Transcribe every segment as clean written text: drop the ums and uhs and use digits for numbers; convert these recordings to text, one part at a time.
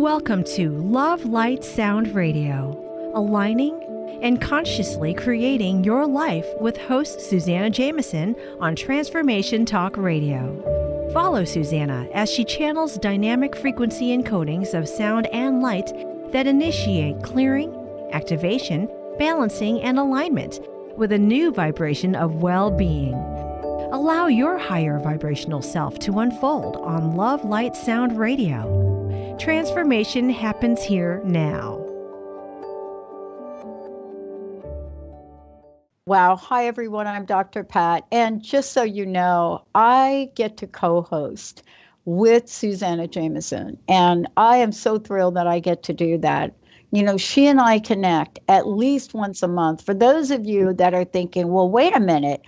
Welcome to LoveLight-Sound Radio, aligning and consciously creating your life with host Suzanna Jamieson on Transformation Talk Radio. Follow Suzanna as she channels dynamic frequency encodings of sound and light that initiate clearing, activation, balancing, and alignment with a new vibration of well-being. Allow your higher vibrational self to unfold on LoveLight-Sound Radio. Transformation happens here now. Wow. Hi, everyone. I'm Dr. Pat. And just so you know, I get to co-host with Suzanna Jamieson. And I am so thrilled that I get to do that. You know, she and I connect at least once a month. For those of you that are thinking, well, wait a minute,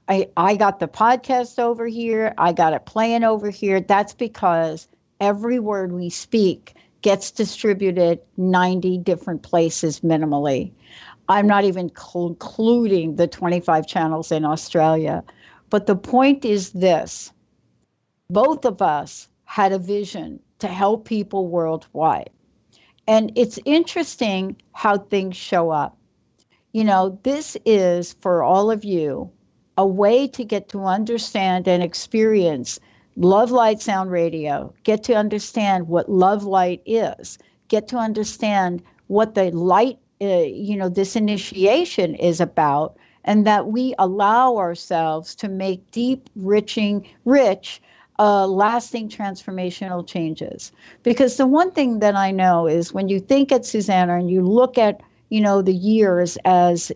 I got the podcast over here, I got it playing over here. That's because every word we speak gets distributed 90 different places minimally. I'm not even including the 25 channels in Australia. But the point is this. Both of us had a vision to help people worldwide. And it's interesting how things show up. You know, this is, for all of you, a way to get to understand and experience LoveLight-Sound Radio, get to understand what love light is, get to understand what the light, this initiation is about, and that we allow ourselves to make deep, rich, lasting transformational changes. Because the one thing that I know is when you think at Suzanna and you look at the years as,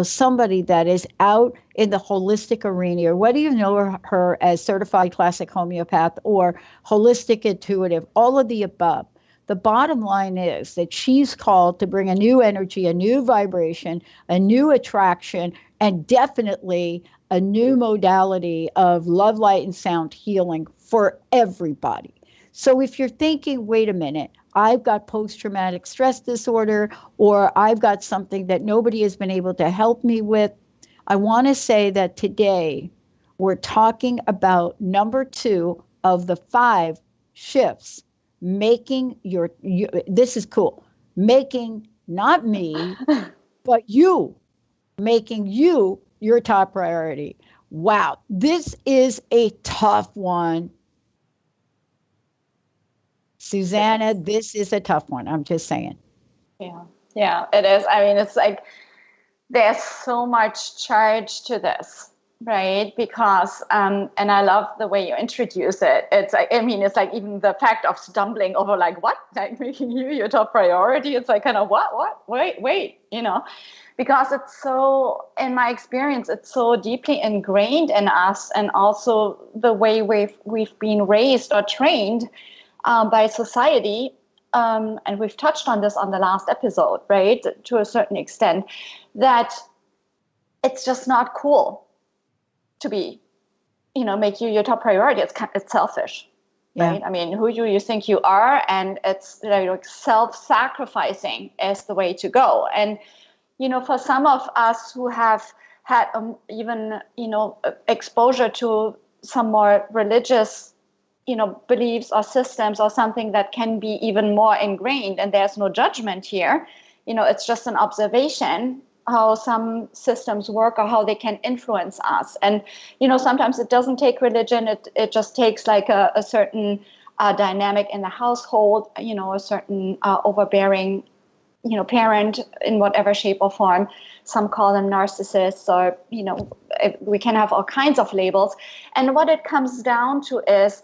somebody that is out in the holistic arena, or whether you know her as certified classic homeopath or holistic intuitive, all of the above. The bottom line is that she's called to bring a new energy, a new vibration, a new attraction, and definitely a new modality of love, light, and sound healing for everybody. So if you're thinking, wait a minute, I've got post-traumatic stress disorder, or I've got something that nobody has been able to help me with, I want to say that today we're talking about number 2 of the 5 shifts, making this is cool, making not me, but you, making you your top priority. Wow, this is a tough one. Suzanna, this is a tough one. I'm just saying. Yeah, it is. I mean, it's like there's so much charge to this, right? Because, and I love the way you introduce it. It's like, it's like even the fact of stumbling over, like, what? Like making you your top priority? It's like kind of what? Wait, because it's so, in my experience, it's so deeply ingrained in us, and also the way we've been raised or trained by society, and we've touched on this on the last episode, right, to a certain extent, that it's just not cool to be, make you your top priority. It's selfish, right? I mean, who do you think you are? And it's self-sacrificing is the way to go. And, for some of us who have had even, exposure to some more religious beliefs or systems or something that can be even more ingrained, and there's no judgment here. It's just an observation how some systems work or how they can influence us. And, sometimes it doesn't take religion. It just takes like a certain dynamic in the household, a certain overbearing, parent in whatever shape or form. Some call them narcissists, or, we can have all kinds of labels. And what it comes down to is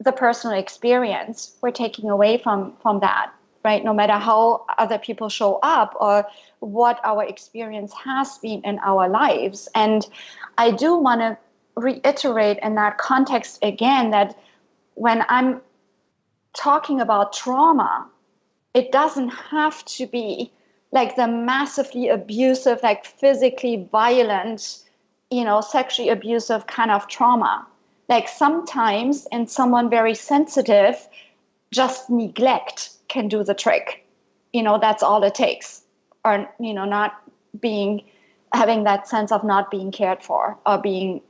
the personal experience we're taking away from that, right? No matter how other people show up or what our experience has been in our lives. And I do want to reiterate in that context again that when I'm talking about trauma, it doesn't have to be like the massively abusive, like physically violent, sexually abusive kind of trauma. Like sometimes in someone very sensitive, just neglect can do the trick. That's all it takes. Or, not having that sense of not being cared for, or being,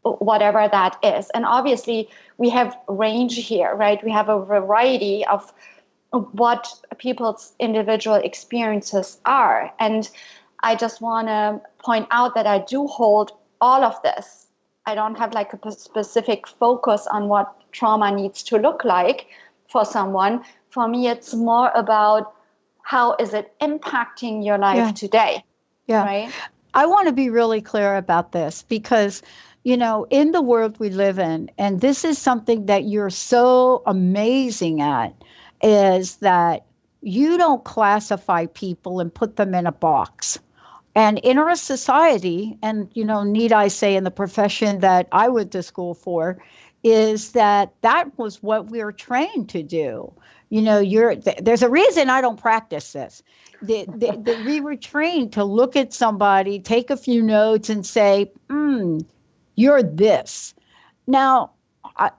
whatever that is. And obviously we have range here, right? We have a variety of what people's individual experiences are. And I just want to point out that I do hold all of this. I don't have like a specific focus on what trauma needs to look like for someone. For me, it's more about how is it impacting your life today. Yeah. Right. I want to be really clear about this because, you know, in the world we live in, and this is something that you're so amazing at, is that you don't classify people and put them in a box. And in our society, and, you know, need I say in the profession that I went to school for, is that was what we were trained to do. You know, there's a reason I don't practice this. We were trained to look at somebody, take a few notes and say, you're this. Now,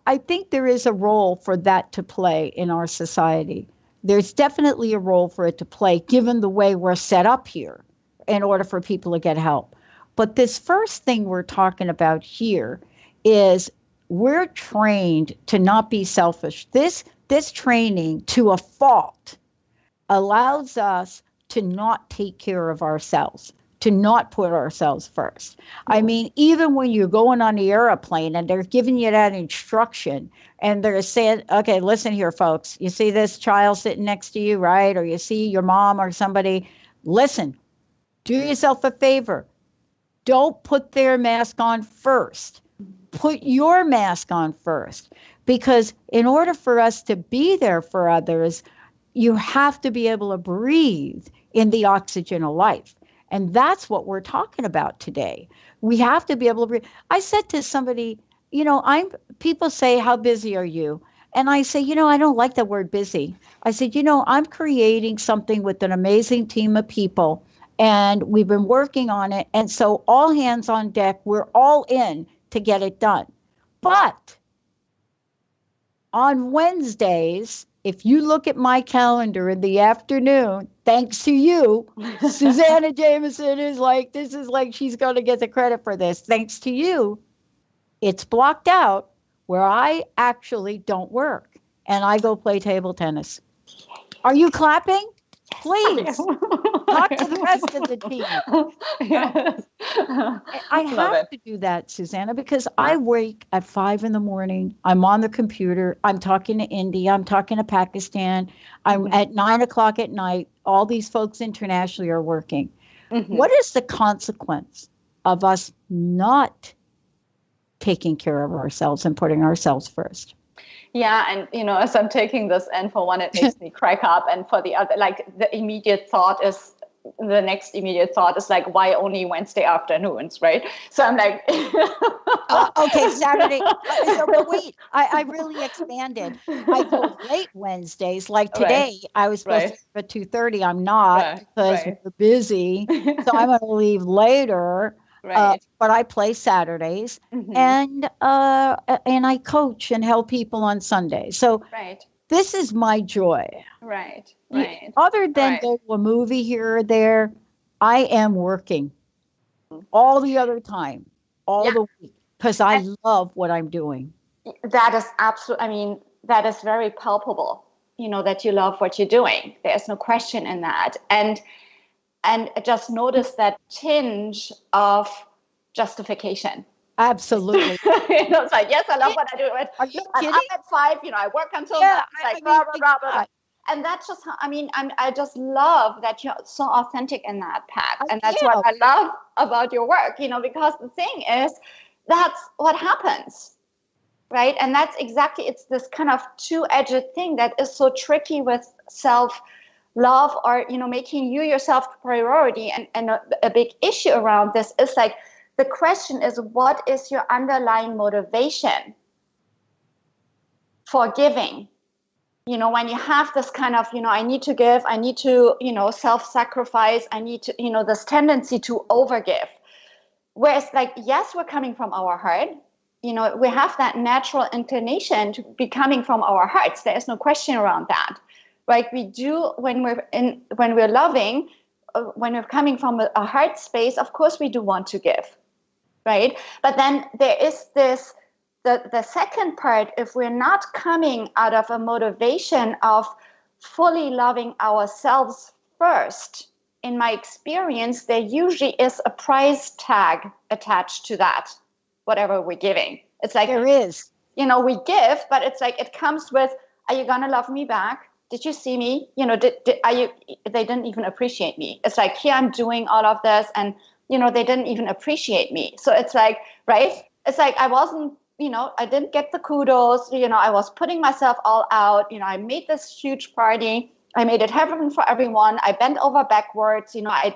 I think there is a role for that to play in our society. There's definitely a role for it to play, given the way we're set up here, in order for people to get help. But this first thing we're talking about here is we're trained to not be selfish. This training to a fault allows us to not take care of ourselves, to not put ourselves first. I mean, even when you're going on the airplane and they're giving you that instruction and they're saying, okay, listen here, folks, you see this child sitting next to you, right? Or you see your mom or somebody, listen, do yourself a favor. Don't put their mask on first. Put your mask on first. Because in order for us to be there for others, you have to be able to breathe in the oxygen of life. And that's what we're talking about today. We have to be able to breathe. I said to somebody, you know, people say, how busy are you? And I say, you know, I don't like the word busy. I said, you know, I'm creating something with an amazing team of people. And we've been working on it. And so all hands on deck, we're all in to get it done. But on Wednesdays, if you look at my calendar in the afternoon, thanks to you, Suzanna Jamieson is like, she's going to get the credit for this. Thanks to you, it's blocked out where I actually don't work and I go play table tennis. Are you clapping? Please talk to the rest of the team. Yes. I have to do that, Suzanna, because I wake at 5 a.m. I'm on the computer. I'm talking to India. I'm talking to Pakistan. I'm at 9:00 at night. All these folks internationally are working. Mm-hmm. What is the consequence of us not taking care of ourselves and putting ourselves first? Yeah, and you know, as I'm taking this in, for one, it makes me crack up, and for the other, like the next immediate thought is like, why only Wednesday afternoons, right? So I'm like, okay, Saturday. But wait, I really expanded. I go late Wednesdays, like today. Right. I was supposed to leave at 2:30. I'm not because we're busy, so I'm going to leave later. Right. But I play Saturdays, and I coach and help people on Sundays. So this is my joy. Right. Other than go to a movie here or there, I am working all the other time, all the week, because I love what I'm doing. That is absolutely, I mean, that is very palpable, you know, that you love what you're doing. There's no question in that. And just notice that tinge of justification. Absolutely. You know, it's like, yes, I love what I do. Are you kidding? I'm up at 5, you know, I work until blah, blah, blah. And that's just how, I just love that you're so authentic in that, Pat. And that's what I love about your work, you know, because the thing is, that's what happens, right? And that's exactly, it's this kind of two-edged thing that is so tricky with self-love, or, you know, making you yourself priority. And a big issue around this is like, the question is, what is your underlying motivation for giving? You know, when you have this kind of, you know, I need to give, I need to, you know, self-sacrifice, I need to, you know, this tendency to overgive. Whereas, like, yes, we're coming from our heart. You know, we have that natural inclination to be coming from our hearts. There is no question around that, right? We do when we're loving, when we're coming from a heart space. Of course, we do want to give, right? But then there is this. The second part, if we're not coming out of a motivation of fully loving ourselves first, in my experience, there usually is a price tag attached to that, whatever we're giving. It's like, there is, we give, but it's like, it comes with, are you going to love me back? Did you see me? They didn't even appreciate me. It's like, here I'm doing all of this, and, they didn't even appreciate me. So it's like, right? It's like, I wasn't, I didn't get the kudos. I was putting myself all out. I made this huge party. I made it heaven for everyone. I bent over backwards. I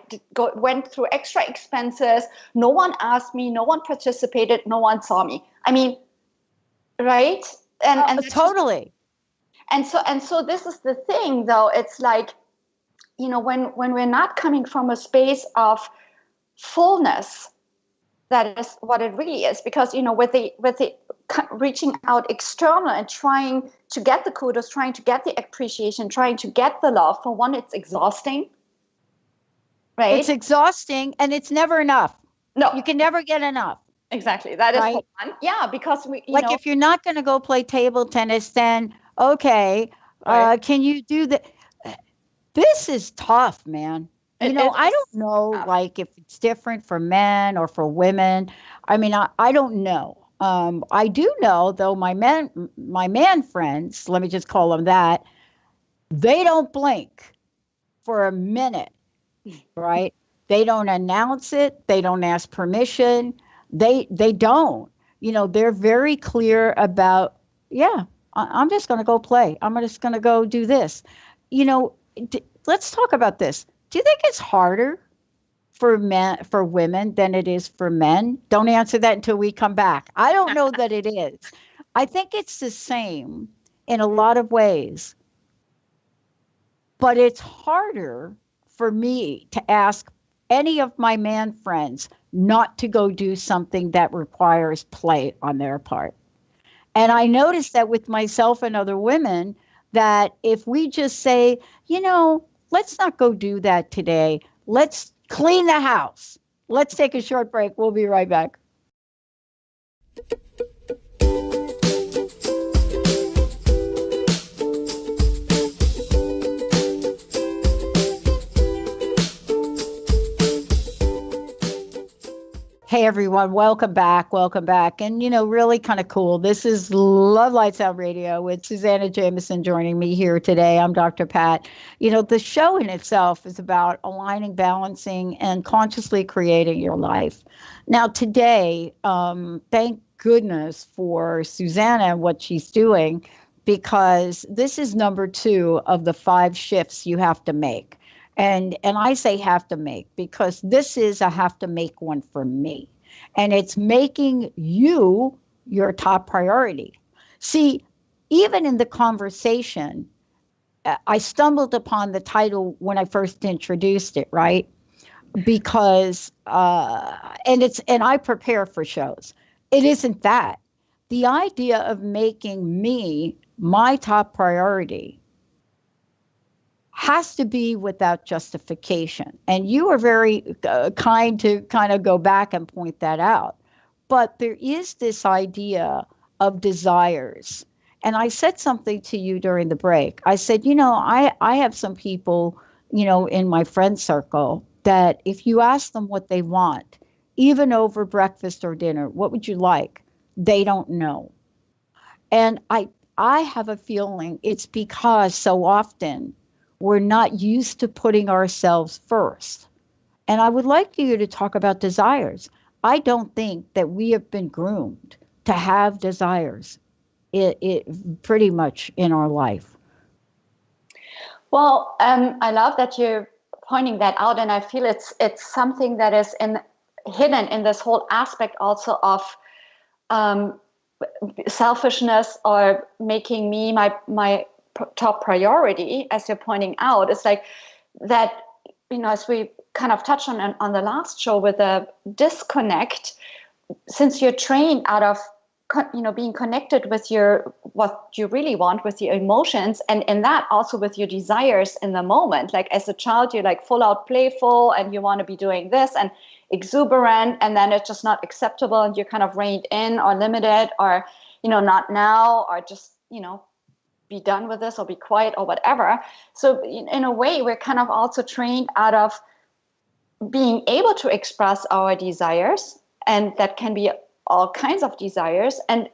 went through extra expenses. No one asked me. No one participated. No one saw me. I mean, right? And totally. And so this is the thing, though. It's like, when we're not coming from a space of fullness, that is what it really is. Because with the reaching out external and trying to get the kudos, trying to get the appreciation, trying to get the love, for one, it's exhausting, right? It's exhausting, and it's never enough. No, you can never get enough. Exactly. That is right? one. Yeah, because if you're not going to go play table tennis, then okay, right. Can you do that? This is tough, man. I don't know, like, if it's different for men or for women. I mean, I don't know. I do know, though, my man friends, let me just call them that, they don't blink for a minute, right? They don't announce it. They don't ask permission. They don't. They're very clear about, I'm just going to go play. I'm just going to go do this. Let's talk about this. Do you think it's harder for women than it is for men? Don't answer that until we come back. I don't know that it is. I think it's the same in a lot of ways. But it's harder for me to ask any of my man friends not to go do something that requires play on their part. And I noticed that with myself and other women, that if we just say, let's not go do that today. Let's clean the house. Let's take a short break. We'll be right back. Hey, everyone. Welcome back. And, really kind of cool. This is LoveLight-Sound Radio with Suzanna Jamieson joining me here today. I'm Dr. Pat. The show in itself is about aligning, balancing, and consciously creating your life. Now, today, thank goodness for Suzanna and what she's doing, because this is number 2 of the 5 shifts you have to make. And I say have to make because this is a have to make one for me. And it's making you your top priority. See, even in the conversation, I stumbled upon the title when I first introduced it, right? Because, and I prepare for shows. It isn't that. The idea of making me my top priority has to be without justification. And you are very kind to kind of go back and point that out. But there is this idea of desires. And I said something to you during the break. I said, I have some people, in my friend circle that if you ask them what they want, even over breakfast or dinner, what would you like? They don't know. And I have a feeling it's because so often we're not used to putting ourselves first. And I would like you to talk about desires. I don't think that we have been groomed to have desires it pretty much in our life. Well, I love that you're pointing that out. And I feel it's something that is hidden in this whole aspect also of selfishness, or making me my top priority, as you're pointing out. It's like that, as we kind of touched on the last show, with a disconnect, since you're trained out of being connected with what you really want, with your emotions, and in that also with your desires in the moment. Like as a child, you're like full out playful and you want to be doing this and exuberant, and then it's just not acceptable and you're kind of reined in or limited, or not now, or just be done with this or be quiet or whatever. So in a way, we're kind of also trained out of being able to express our desires, and that can be all kinds of desires, and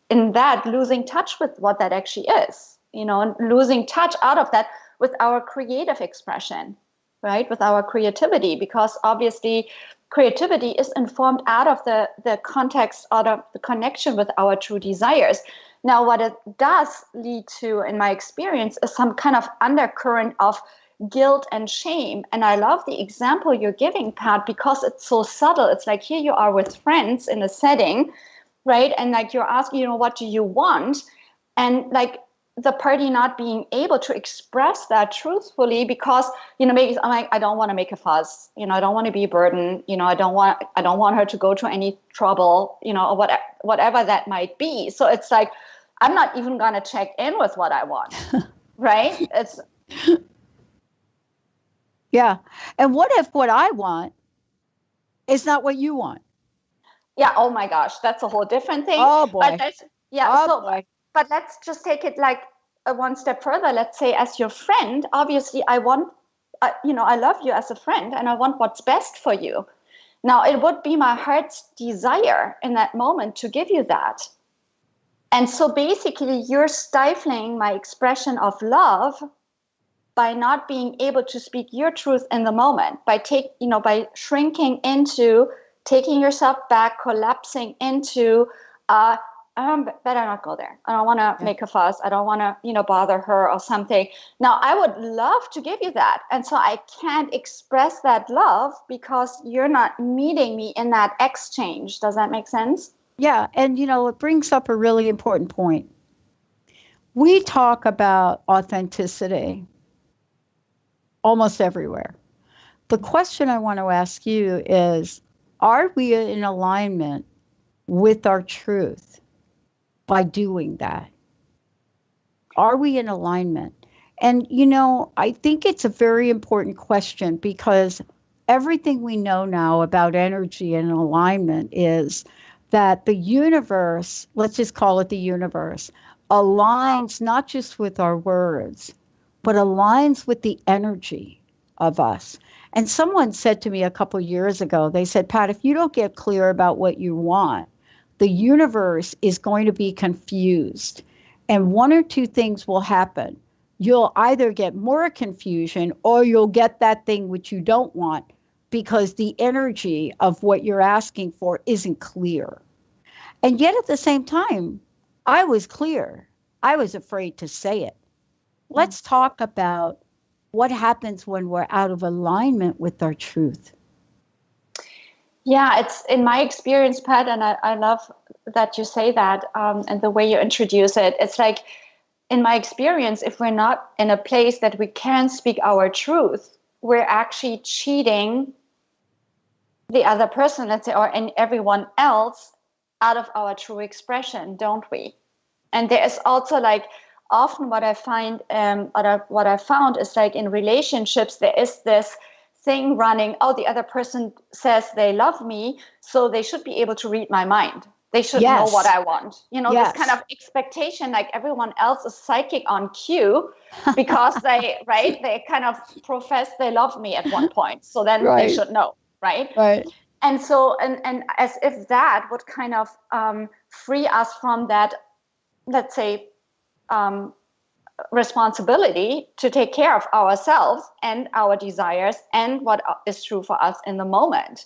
in that losing touch with what that actually is, and losing touch out of that with our creative expression, right? With our creativity, because obviously creativity is informed out of the context, out of the connection with our true desires. Now, what it does lead to, in my experience, is some kind of undercurrent of guilt and shame. And I love the example you're giving, Pat, because it's so subtle. It's like, here you are with friends in a setting, right? And like you're asking, what do you want? And like the party not being able to express that truthfully because, maybe I'm like, I don't want to make a fuss, I don't want to be a burden, I don't want her to go to any trouble, or whatever that might be. So it's like, I'm not even going to check in with what I want, right? It's yeah. And what if what I want is not what you want? Yeah. Oh my gosh, that's a whole different thing. Oh boy. But that's, yeah. Oh boy. But let's just take it like one step further. Let's say, as your friend, obviously I want, I love you as a friend and I want what's best for you. Now, it would be my heart's desire in that moment to give you that. And so basically you're stifling my expression of love by not being able to speak your truth in the moment, by shrinking into, taking yourself back, collapsing into, better not go there. I don't want to make a fuss. I don't want to, bother her or something. Now, I would love to give you that. And so I can't express that love because you're not meeting me in that exchange. Does that make sense? Yeah. And, it brings up a really important point. We talk about authenticity almost everywhere. The question I want to ask you is, are we in alignment with our truth by doing that? Are we in alignment? And, I think it's a very important question because everything we know now about energy and alignment is that the universe, let's just call it the universe, aligns not just with our words, but aligns with the energy of us. And someone said to me a couple of years ago, they said, Pat, if you don't get clear about what you want, the universe is going to be confused. And one or two things will happen. You'll either get more confusion or you'll get that thing which you don't want because the energy of what you're asking for isn't clear. And yet at the same time, I was clear. I was afraid to say it. Let's talk about what happens when we're out of alignment with our truth. Yeah, it's in my experience, Pat, and I love that you say that and the way you introduce it. It's like, in my experience, if we're not in a place that we can speak our truth, we're actually cheating the other person, let's say, or everyone else out of our true expression, don't we? And there is also like, often what I find, what I found is like in relationships, there is this thing running, the other person says they love me, so they should be able to read my mind. They should know what I want. This kind of expectation, like everyone else is psychic on cue because they kind of profess they love me at one point. So then they should know, right? Right. And so, and as if that would kind of free us from that, let's say, responsibility to take care of ourselves and our desires and what is true for us in the moment,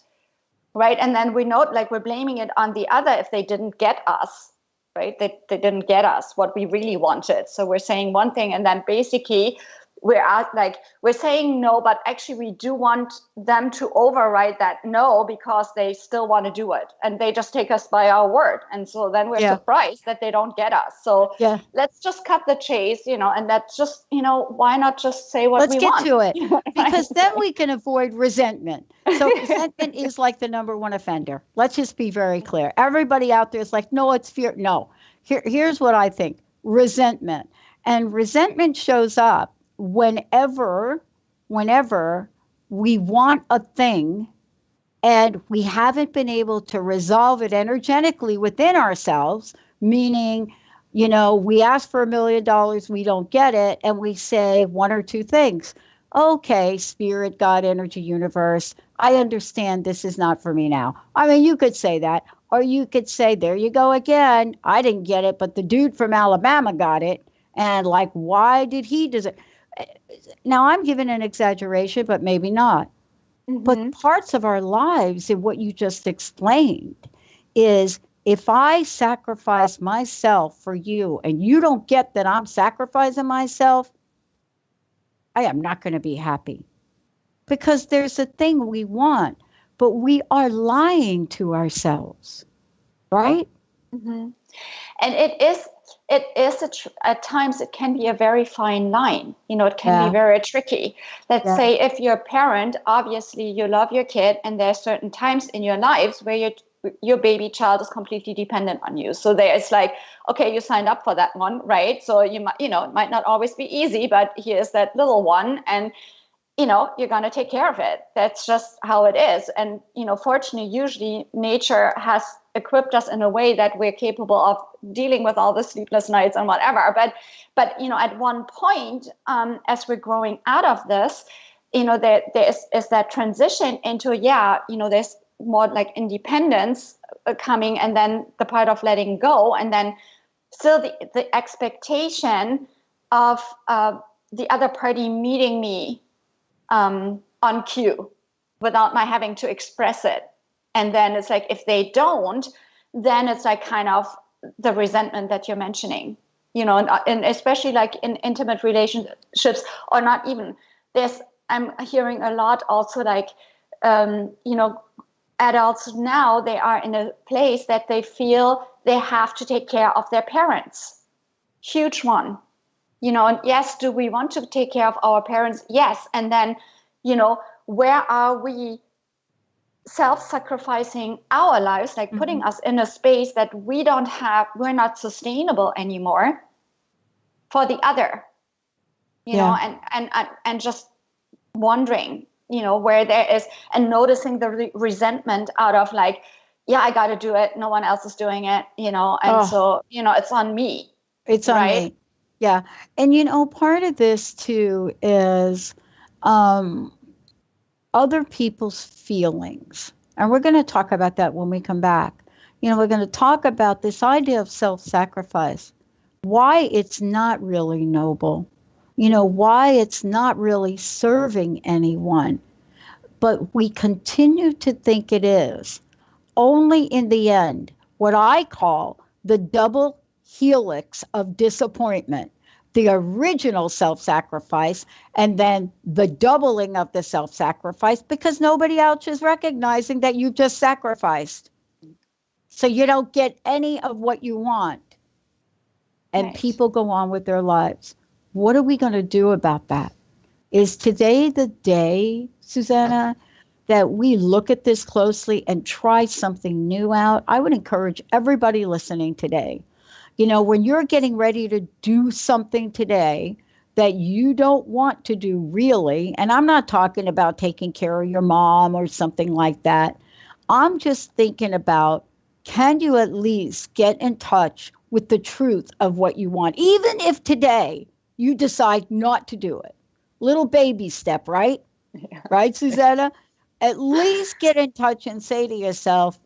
right? And then we know, like, we're blaming it on the other if they didn't get us, right? They didn't get us what we really wanted. So we're saying one thing, and then basically we're saying no, but actually we do want them to override that no because they still want to do it, and they just take us by our word. And so then we're surprised that they don't get us. So let's just cut the chase, and that's just, why not just say what we want? Let's get to it, because then we can avoid resentment. So resentment is like the number one offender. Let's just be very clear. Everybody out there is like, no, it's fear. No, here's what I think. Resentment. And resentment shows up whenever we want a thing and we haven't been able to resolve it energetically within ourselves, meaning We ask for $1 million, we don't get it, and we say one or two things. Okay, spirit, God, energy, universe, I understand this is not for me now. I mean, you could say that, or you could say, there you go again. I didn't get it, but the dude from Alabama got it. And like, why did he deserve? Now, I'm giving an exaggeration, but maybe not. But parts of our lives, in what you just explained, is if I sacrifice myself for you and you don't get that I'm sacrificing myself, I am not going to be happy. Because there's a thing we want, but we are lying to ourselves, right? And at times it can be a very fine line. It can be very tricky. Let's say if you're a parent, obviously you love your kid, and there are certain times in your lives where your baby child is completely dependent on you. So there's like, okay, you signed up for that one, right? So you might, it might not always be easy, but here's that little one, and you're going to take care of it. That's just how it is. And, fortunately, usually nature has equipped us in a way that we're capable of dealing with all the sleepless nights and whatever. But at one point, as we're growing out of this, there is that transition into, there's more like independence coming, and then the part of letting go, and then still the expectation of the other party meeting me on cue without my having to express it. And then it's like, if they don't, then it's like kind of the resentment that you're mentioning, and especially like in intimate relationships, or not even this. I'm hearing a lot also like, adults now, they are in a place that they feel they have to take care of their parents. Huge one. And yes, do we want to take care of our parents? Yes. And then, where are we self-sacrificing our lives, like putting us in a space that we're not sustainable anymore for the other, and just wondering, where there is, and noticing the resentment out of like, I got to do it. No one else is doing it, so, it's on me. It's on me. Yeah. And, part of this too is other people's feelings. And we're going to talk about that when we come back. We're going to talk about this idea of self-sacrifice, why it's not really noble, why it's not really serving anyone. But we continue to think it is. Only in the end, what I call the double helix of disappointment, the original self-sacrifice, and then the doubling of the self-sacrifice, because nobody else is recognizing that you just sacrificed. So you don't get any of what you want. And people go on with their lives. What are we going to do about that? Is today the day, Suzanna, that we look at this closely and try something new out? I would encourage everybody listening today, when you're getting ready to do something today that you don't want to do really, and I'm not talking about taking care of your mom or something like that. I'm just thinking about, can you at least get in touch with the truth of what you want, even if today you decide not to do it? Little baby step, right? Yeah. Right, Suzanna? At least get in touch and say to yourself,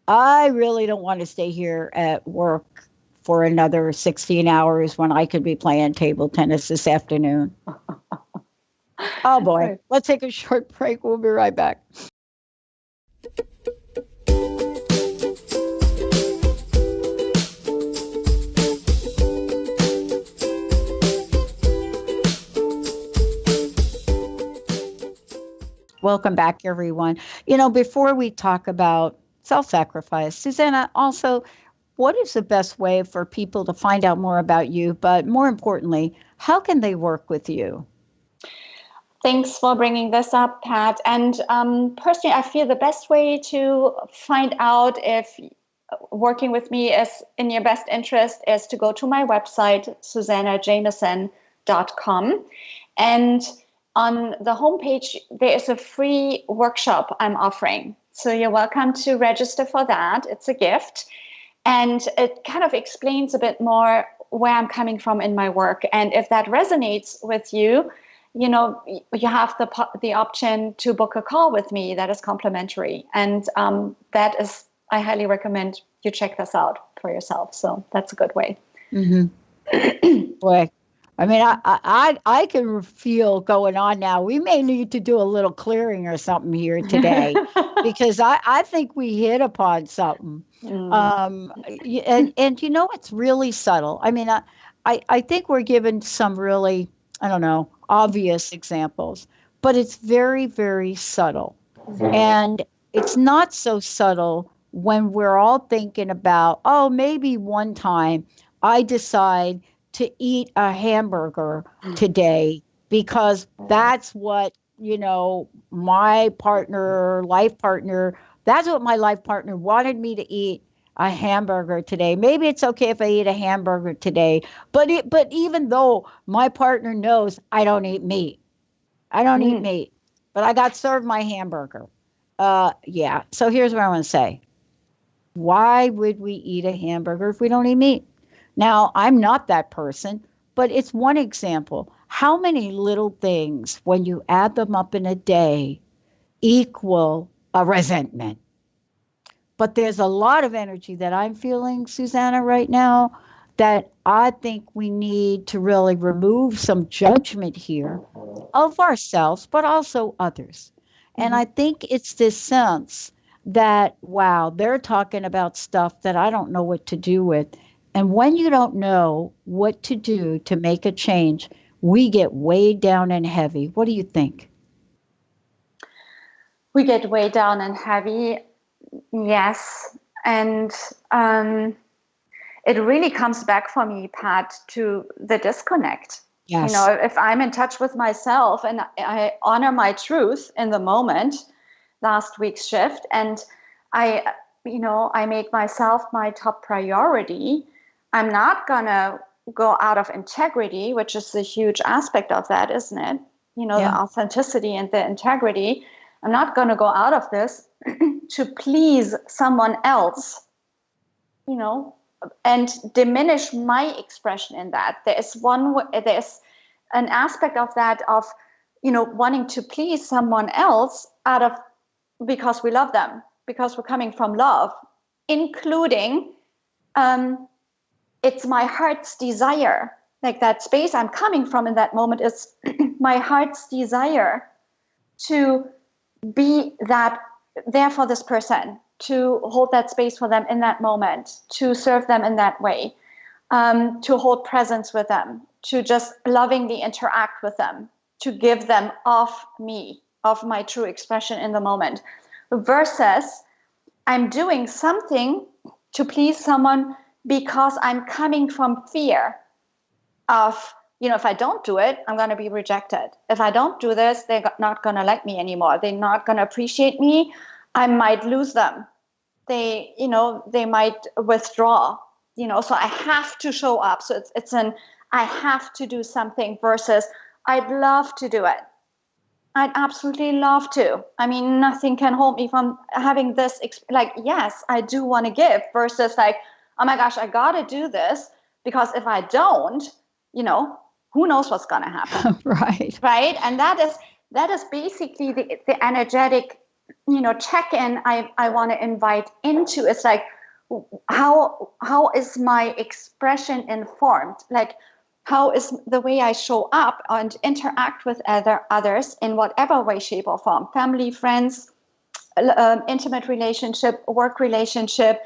I really don't want to stay here at work for another 16 hours when I could be playing table tennis this afternoon. Oh, boy. Let's take a short break. We'll be right back. Welcome back, everyone. Before we talk about self-sacrifice, Suzanna, also, what is the best way for people to find out more about you? But more importantly, how can they work with you? Thanks for bringing this up, Pat. And personally, I feel the best way to find out if working with me is in your best interest is to go to my website, SuzannaJamieson.com. And on the homepage, there is a free workshop I'm offering. So you're welcome to register for that. It's a gift. And it kind of explains a bit more where I'm coming from in my work. And if that resonates with you, you know, you have the option to book a call with me that is complimentary. And that is, I highly recommend you check this out for yourself. So that's a good way. Mm-hmm. Boy, I mean, I can feel going on now. We may need to do a little clearing or something here today because I think we hit upon something. And you know, it's really subtle. I mean, I think we're given some really, I don't know, obvious examples, but it's very, very subtle. And it's not so subtle when we're all thinking about, oh, maybe one time I decide to eat a hamburger today because that's what, you know, my life partner, that's what my life partner wanted me to eat, a hamburger today. Maybe it's okay if I eat a hamburger today, but even though my partner knows I don't eat meat, but I got served my hamburger. Yeah. So here's what I want to say. Why would we eat a hamburger if we don't eat meat? Now, I'm not that person, but it's one example. How many little things, when you add them up in a day, equal a resentment? But there's a lot of energy that I'm feeling, Suzanna, right now, that I think we need to really remove some judgment here of ourselves, but also others. And I think it's this sense that, wow, they're talking about stuff that I don't know what to do with. And when you don't know what to do to make a change, we get weighed down and heavy. What do you think? We get weighed down and heavy. Yes. And it really comes back for me, Pat, to the disconnect. Yes. You know, if I'm in touch with myself and I honor my truth in the moment, last week's shift, and I make myself my top priority, I'm not going to go out of integrity, which is a huge aspect of that, isn't it? You know, the authenticity and the integrity. I'm not going to go out of this to please someone else, you know, and diminish my expression in that. There's an aspect of that of, you know, wanting to please someone else because we love them, because we're coming from love, including, it's my heart's desire, like that space I'm coming from in that moment is my heart's desire to be that there for this person, to hold that space for them in that moment, to serve them in that way, to hold presence with them, to just lovingly interact with them, to give them of me, of my true expression in the moment, versus I'm doing something to please someone because I'm coming from fear of, you know, if I don't do it, I'm going to be rejected. If I don't do this, they're not going to like me anymore. They're not going to appreciate me. I might lose them. They might withdraw, you know, so I have to show up. So I have to do something versus I'd love to do it. I'd absolutely love to. I mean, nothing can hold me from having this, yes, I do want to give versus like, oh my gosh, I got to do this because if I don't, you know, who knows what's going to happen. Right. And that is basically the energetic, you know, check-in I want to invite into. It's like, how is my expression informed? Like, how is the way I show up and interact with others in whatever way, shape, or form? Family, friends, intimate relationship, work relationship.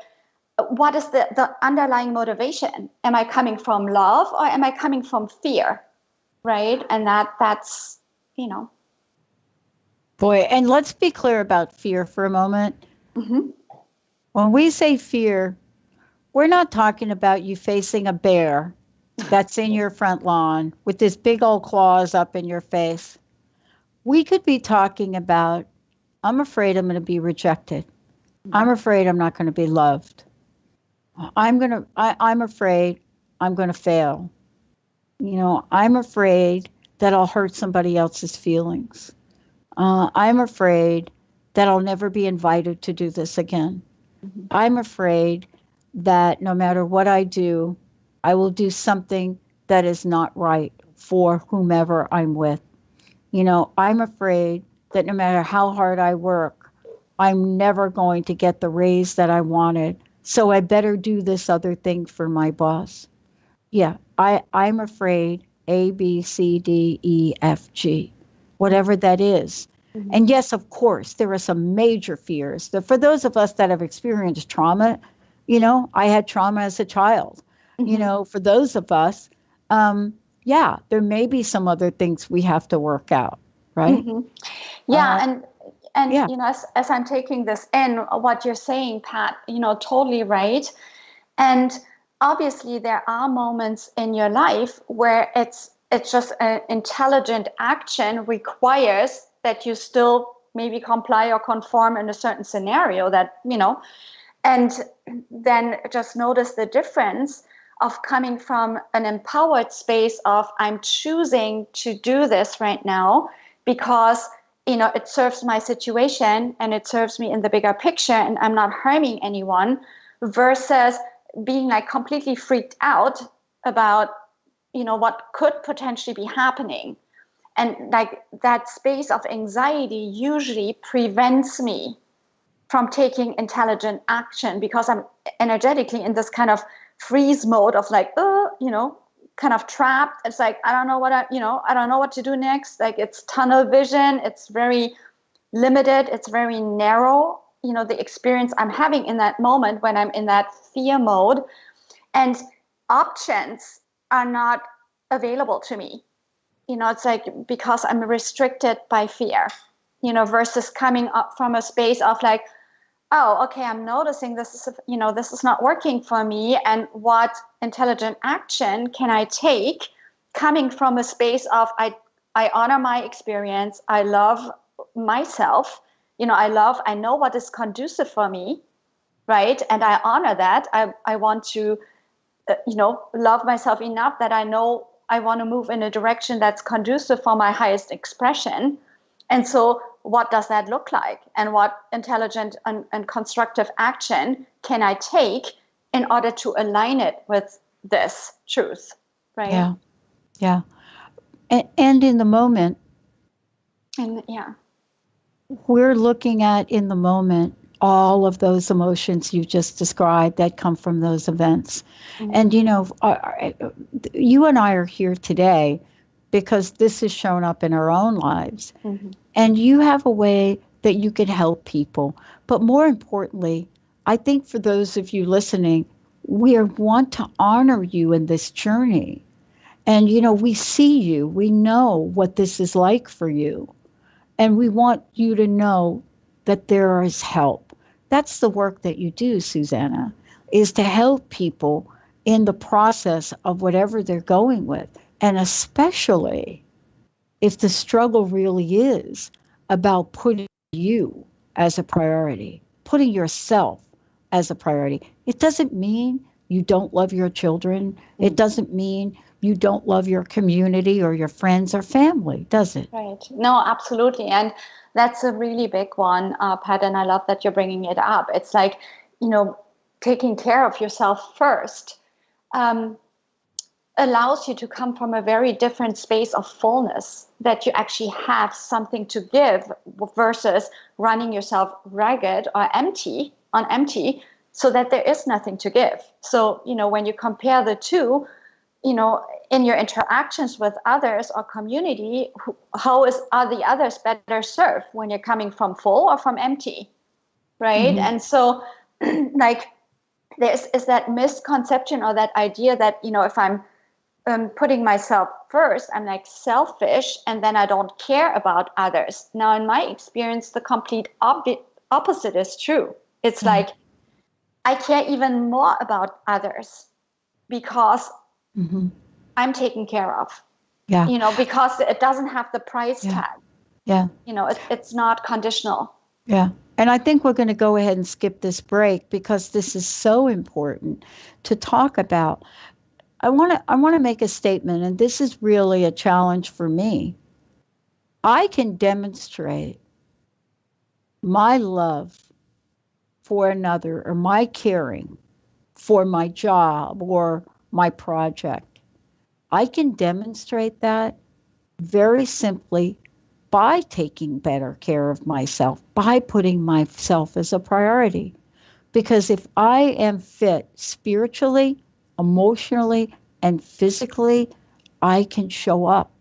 What is the underlying motivation? Am I coming from love or am I coming from fear? Right? And that's, you know. Boy, and let's be clear about fear for a moment. Mm-hmm. When we say fear, we're not talking about you facing a bear that's in your front lawn with this big old claws up in your face. We could be talking about, I'm afraid I'm going to be rejected. I'm afraid I'm not going to be loved. I'm afraid I'm going to fail. You know, I'm afraid that I'll hurt somebody else's feelings. I'm afraid that I'll never be invited to do this again. I'm afraid that no matter what I do, I will do something that is not right for whomever I'm with. I'm afraid that no matter how hard I work, I'm never going to get the raise that I wanted. So I better do this other thing for my boss. Yeah, I'm afraid A, B, C, D, E, F, G, whatever that is. And yes, of course, there are some major fears. For those of us that have experienced trauma, I had trauma as a child. For those of us, yeah, there may be some other things we have to work out, right? Yeah, and yeah. as I'm taking this in, what you're saying, Pat, totally right. And obviously, there are moments in your life where it's just an intelligent action requires that you still maybe comply or conform in a certain scenario that, and then just notice the difference of coming from an empowered space of I'm choosing to do this right now because, it serves my situation and it serves me in the bigger picture and I'm not harming anyone, versus being like completely freaked out about, what could potentially be happening. And like that space of anxiety usually prevents me from taking intelligent action because I'm energetically in this kind of freeze mode of like, kind of trapped. It's like, I don't know I don't know what to do next. Like it's tunnel vision. It's very limited. It's very narrow, the experience I'm having in that moment when I'm in that fear mode. And options are not available to me. It's like because I'm restricted by fear, versus coming up from a space of like, oh, okay, I'm noticing this is not working for me. And what intelligent action can I take coming from a space of I honor my experience. I love myself. I know what is conducive for me, right? And I honor that. I want to, love myself enough that I know I want to move in a direction that's conducive for my highest expression. And so what does that look like? And what intelligent and constructive action can I take in order to align it with this truth, right? Yeah, yeah. And in the moment, And yeah, we're looking at in the moment all of those emotions you just described that come from those events. And, you and I are here today because this has shown up in our own lives. And you have a way that you can help people. But more importantly, I think for those of you listening, we want to honor you in this journey. And, we see you. We know what this is like for you. And we want you to know that there is help. That's the work that you do, Suzanna, is to help people in the process of whatever they're going with. And especially if the struggle really is about putting you as a priority, putting yourself as a priority. It doesn't mean you don't love your children. It doesn't mean you don't love your community or your friends or family, does it? Right. No, absolutely. And that's a really big one, Pat, and I love that you're bringing it up. It's like, taking care of yourself first allows you to come from a very different space of fullness, that you actually have something to give versus running yourself ragged or empty, so that there is nothing to give. So, when you compare the two, in your interactions with others or community, are the others better served when you're coming from full or from empty, right? And so, like, is that misconception or that idea that, if I'm putting myself first, I'm like selfish and then I don't care about others. Now, in my experience, the complete opposite is true. It's like I care even more about others because I'm taken care of. Yeah. Because it doesn't have the price tag. Yeah. It's not conditional. Yeah. And I think we're going to go ahead and skip this break because this is so important to talk about. I want to make a statement, and this is really a challenge for me. I can demonstrate my love for another or my caring for my job or my project, I can demonstrate that very simply by taking better care of myself, by putting myself as a priority. Because if I am fit spiritually, emotionally, and physically, I can show up.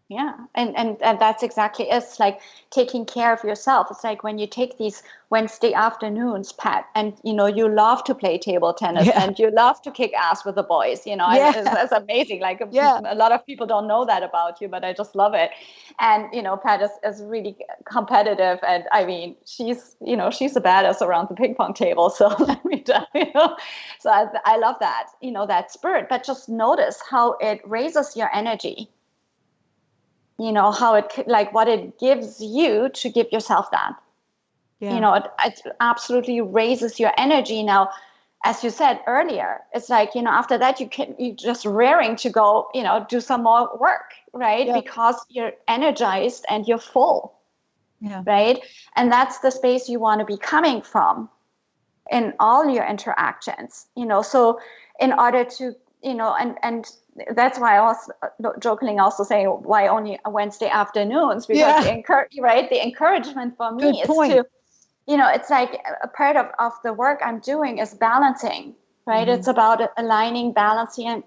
Yeah, and that's exactly it. It's like taking care of yourself. It's like when you take these Wednesday afternoons, Pat, and you love to play table tennis Yeah. and you love to kick ass with the boys. Yeah. It's amazing. Like Yeah. a lot of people don't know that about you, but I just love it. And Pat is really competitive, and I mean, she's a badass around the ping pong table. So let me tell you, so I love that that spirit. But just notice how it raises your energy. How it, like, what it gives you to give yourself that. Yeah. It absolutely raises your energy. Now, as you said earlier, it's like, after that you're just raring to go, do some more work, right? Yeah. Because you're energized and you're full. Yeah. Right. And that's the space you want to be coming from in all your interactions, so in order to, and that's why I was jokingly also saying why only Wednesday afternoons, because the encouragement for me Good is point. to, it's like a part of the work I'm doing is balancing, right? Mm-hmm. It's about aligning, balancing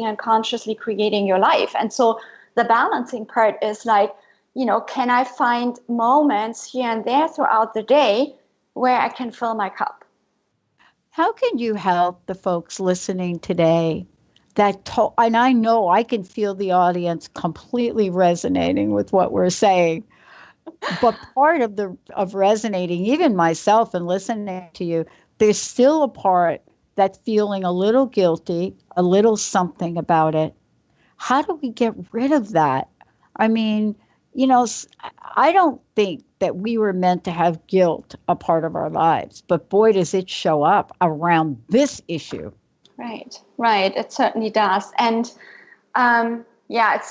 and consciously creating your life. And so the balancing part is like, can I find moments here and there throughout the day where I can fill my cup? How can you help the folks listening today and I know I can feel the audience completely resonating with what we're saying, but part of resonating, even myself and listening to you, there's still a part that's feeling a little guilty, a little something about it. How do we get rid of that? I mean, I don't think that we were meant to have guilt a part of our lives, but boy, does it show up around this issue. Right. It certainly does. And yeah, it's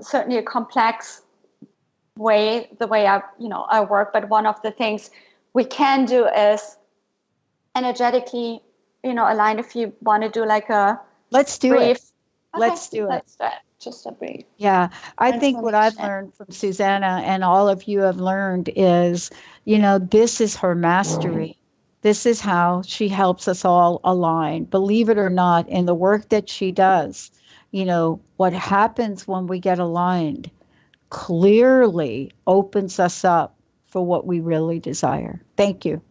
certainly a complex the way I work. But one of the things we can do is energetically, align. If you want to do like a Let's do brief, it. Let's do it. let's do it. Just a brief. Yeah, I think what I've transformation. learned from Susanna and all of you have learned is, this is her mastery. This is how she helps us all align. Believe it or not, in the work that she does, what happens when we get aligned clearly opens us up for what we really desire. Thank you.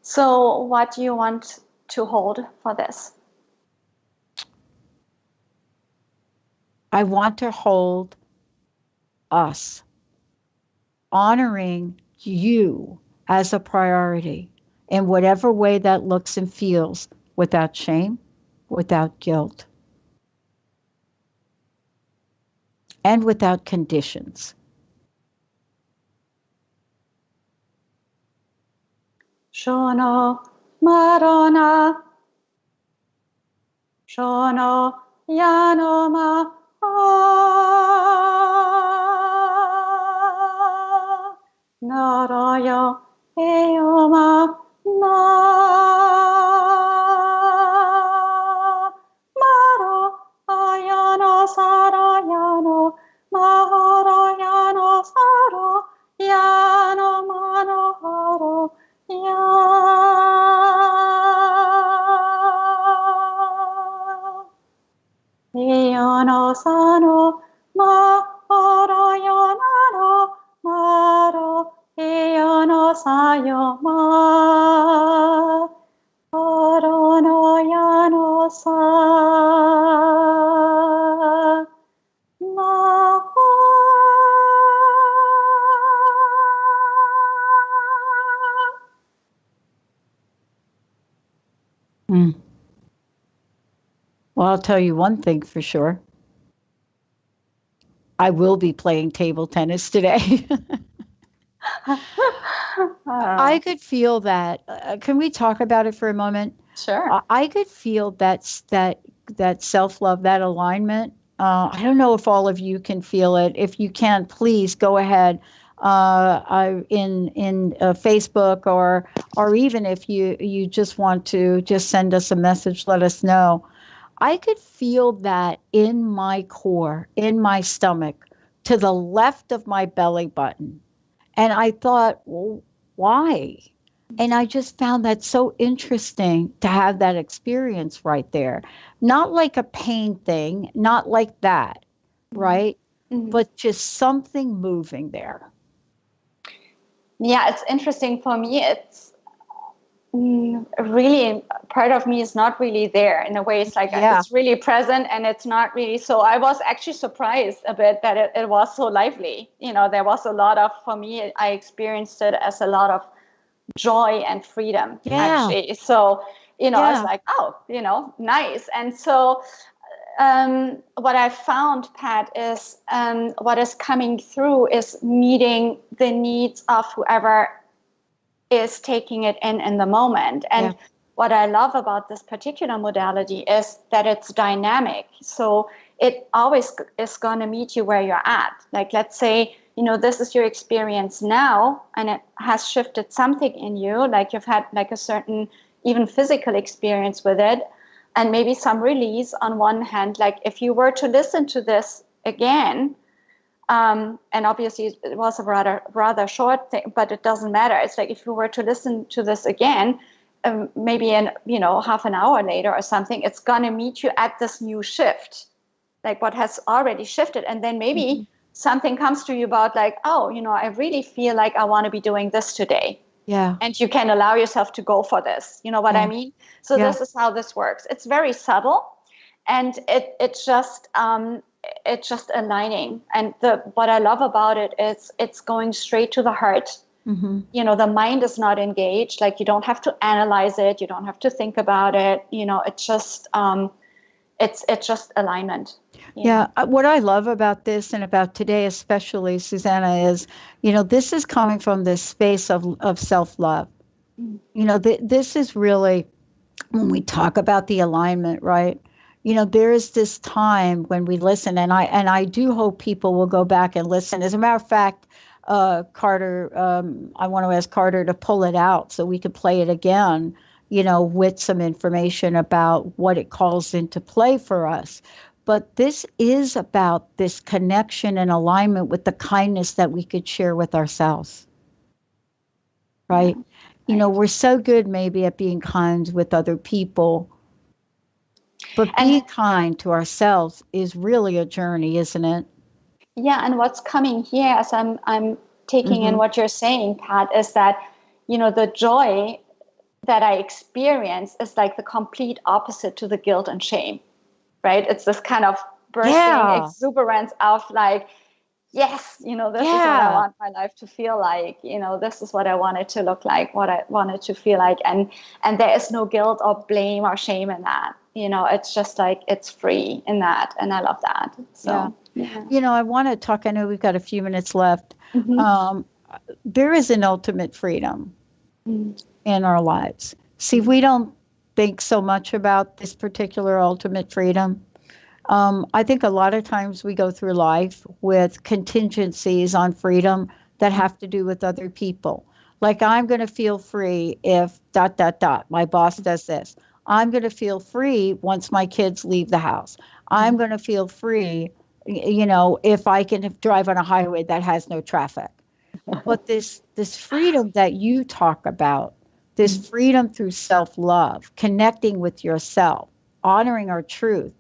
So what do you want to hold for this? I want to hold us, honoring you as a priority in whatever way that looks and feels, without shame, without guilt, and without conditions. Shono Marona, Shono Yanoma, Narayo Eoma, Na Maro Ayano Sarayano, Maharayano Saro, Yano Manoharo. Yono sano ma oro yonaro maro yono sayo ma oro no yano sa ma. Well, I'll tell you one thing for sure. I will be playing table tennis today. I could feel that. Can we talk about it for a moment? Sure. I could feel that self-love, that alignment I don't know if all of you can feel it. If you can, please go ahead in Facebook, or even if you just want to just send us a message, let us know. I could feel that in my core, in my stomach, to the left of my belly button. And I thought, well, why? And I just found that so interesting to have that experience right there. Not like a pain thing, not like that, right? Mm-hmm. But just something moving there. Yeah, it's interesting for me. It's really, part of me is not really there in a way. It's like it's really present and it's not really. So I was actually surprised a bit that it was so lively. There was a lot of, for me, I experienced it as a lot of joy and freedom, actually. So, it's like, oh, nice. And so what I found, Pat, is what is coming through is meeting the needs of whoever is taking it in the moment. And what I love about this particular modality is that it's dynamic. So it always is going to meet you where you're at. Like, let's say, this is your experience now, and it has shifted something in you, like you've had like a certain even physical experience with it, and maybe some release on one hand. Like if you were to listen to this again, and obviously it was a rather short thing, but it doesn't matter. It's like if you were to listen to this again, maybe half an hour later or something, it's going to meet you at this new shift, like what has already shifted. And then maybe something comes to you about like, oh, I really feel like I want to be doing this today. Yeah. And you can allow yourself to go for this. You know what I mean? So this is how this works. It's very subtle, and it's just aligning. And what I love about it is it's going straight to the heart. Mm-hmm. The mind is not engaged. Like you don't have to analyze it. You don't have to think about it. It's just it's just alignment. Yeah. What I love about this and about today, especially, Suzanna, is, this is coming from this space of self-love. This is really, when we talk about the alignment, right? There is this time when we listen, and I do hope people will go back and listen. As a matter of fact, Carter, I want to ask Carter to pull it out so we could play it again, with some information about what it calls into play for us. But this is about this connection and alignment with the kindness that we could share with ourselves, right? We're so good maybe at being kind with other people, but being kind to ourselves is really a journey, isn't it? Yeah, and what's coming here, as I'm taking in what you're saying, Pat, is that, the joy that I experience is like the complete opposite to the guilt and shame. Right? It's this kind of bursting exuberance of like, yes, this is what I want my life to feel like. This is what I want it to look like, what I want it to feel like. And there is no guilt or blame or shame in that. It's just like, it's free in that. And I love that. So, I want to talk, I know we've got a few minutes left. There is an ultimate freedom in our lives. See, we don't think so much about this particular ultimate freedom. I think a lot of times we go through life with contingencies on freedom that have to do with other people. Like, I'm going to feel free if ... my boss does this. I'm going to feel free once my kids leave the house. I'm going to feel free, if I can drive on a highway that has no traffic. But this freedom that you talk about, this freedom through self-love, connecting with yourself, honoring our truth.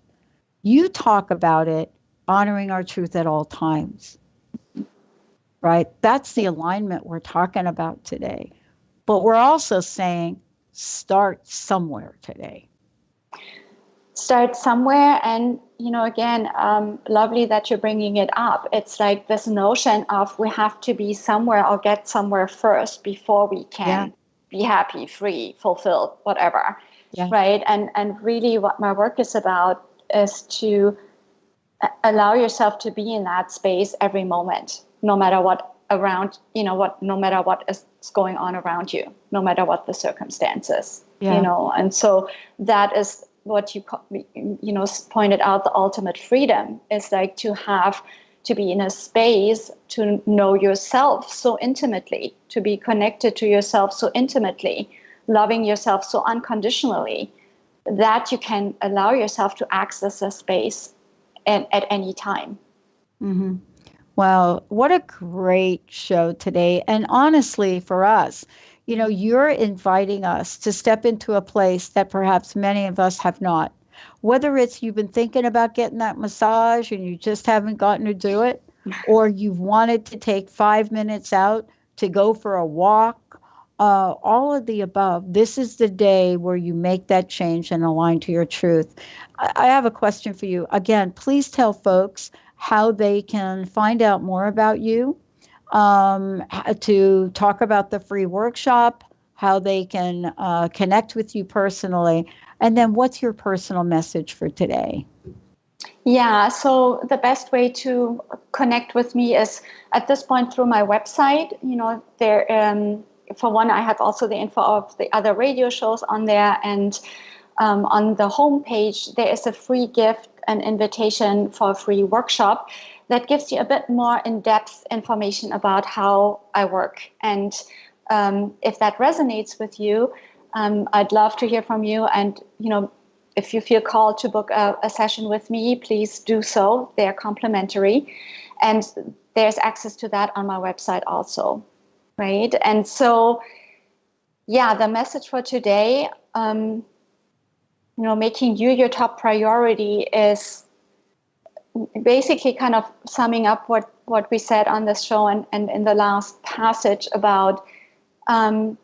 You talk about it, honoring our truth at all times, right? That's the alignment we're talking about today. But we're also saying, start somewhere today. Start somewhere. And, again, lovely that you're bringing it up. It's like this notion of we have to be somewhere or get somewhere first before we can be happy, free, fulfilled, whatever. Right. And really what my work is about is to allow yourself to be in that space every moment, no matter what around, no matter what is going on around you, no matter what the circumstances, and so that is what you pointed out, the ultimate freedom is like to be in a space to know yourself so intimately, to be connected to yourself so intimately, loving yourself so unconditionally, that you can allow yourself to access a space at any time. Mm-hmm. Wow, what a great show today. And honestly, for us, you're inviting us to step into a place that perhaps many of us have not. Whether it's you've been thinking about getting that massage and you just haven't gotten to do it, or you've wanted to take 5 minutes out to go for a walk, all of the above, this is the day where you make that change and align to your truth. I have a question for you. Again, please tell folks how they can find out more about you, to talk about the free workshop, how they can connect with you personally, and then what's your personal message for today? Yeah, so the best way to connect with me is at this point through my website. There, for one, I have also the info of the other radio shows on there, and on the homepage there is a free gift, an invitation for a free workshop that gives you a bit more in-depth information about how I work. And if that resonates with you, I'd love to hear from you. And if you feel called to book a session with me, please do so. They're complimentary. And there's access to that on my website also, right? And so, yeah, the message for today, making you your top priority is basically kind of summing up what we said on this show and in the last passage about, allowing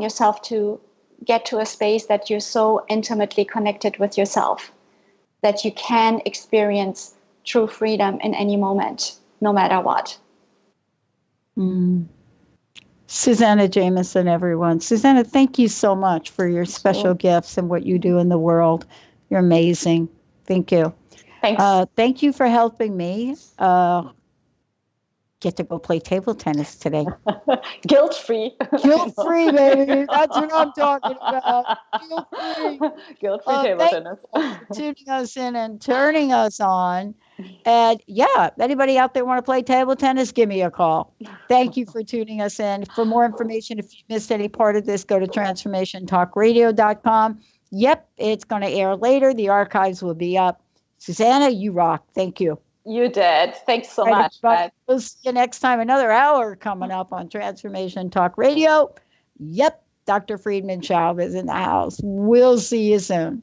yourself to get to a space that you're so intimately connected with yourself that you can experience true freedom in any moment, no matter what. Susanna Jamieson, everyone. Susanna, thank you so much for your special gifts and what you do in the world. You're amazing. Thank you. Thanks. Thank you for helping me get to go play table tennis today. Guilt-free. Guilt-free, baby. That's what I'm talking about. Guilt-free. Guilt-free table tennis. For tuning us in and turning us on. And yeah, anybody out there want to play table tennis, give me a call. Thank you for tuning us in. For more information, if you missed any part of this, go to transformationtalkradio.com. Yep, it's going to air later. The archives will be up. Susanna, you rock. Thank you. You did. Thanks so much. We'll see you next time. Another hour coming up on Transformation Talk Radio. Yep, Dr. Friedman Schaub is in the house. We'll see you soon.